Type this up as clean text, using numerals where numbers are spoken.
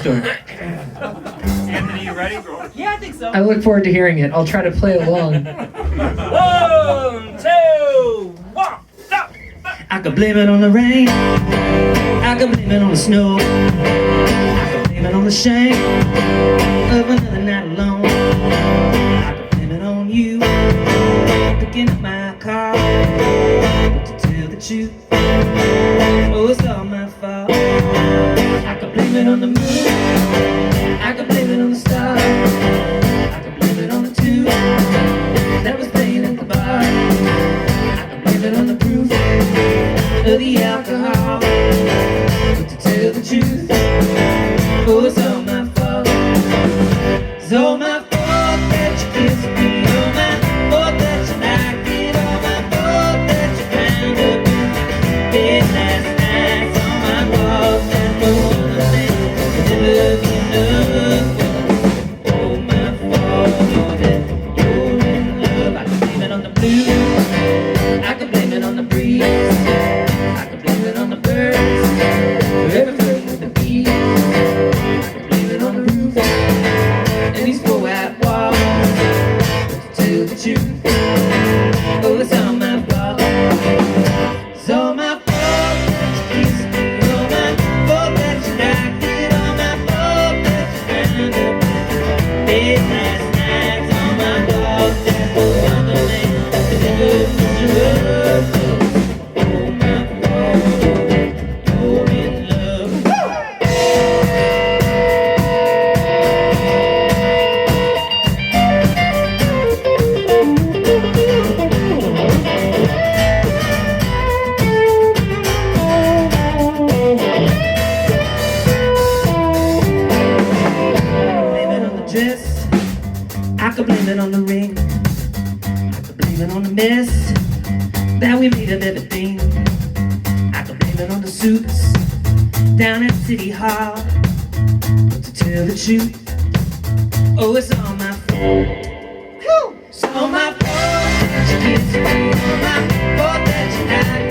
story. Anthony, you ready? Yeah, I think so. I look forward to hearing it. I'll try to play along. 1, 2, 1, stop. I could blame it on the rain. I could blame it on the snow. I could blame it on the shame of another night alone. I could blame it on you picking up my car. But to tell the truth, oh, it's all my fault. I could blame it on the moon. I could blame it on the stars. I could blame it on the two that was playing at the bar. I could blame it on the proof of the alcohol. But to tell the truth, oh, it's all my fault. It's all my fault that you kissed me. All my fault that you liked it. All my fault that you found up in bed last night. It's all my fault that no other man could ever be enough. Oh, my fault, oh, that you're in love. I can blame it on the blues. I can blame it on the breeze. I can blame it on the birds for every flirting with the bees. I can blame it on the roof and these four white walls. But to tell the truth, oh, it's all my fault. It's all my fault that you kissed me. All my fault that you liked it. All my fault that you found up in bed last night. It's all my fault that no other man could ever put you up. Oh, my fault, oh, that you're in love. Blame it on the dress. I could blame it on the ring. I could blame it on the mess that we made of everything. I could blame it on the suits down at City Hall. But to tell the truth, oh, it's all my fault. It's all my fault that you kissed me. All my fault that you liked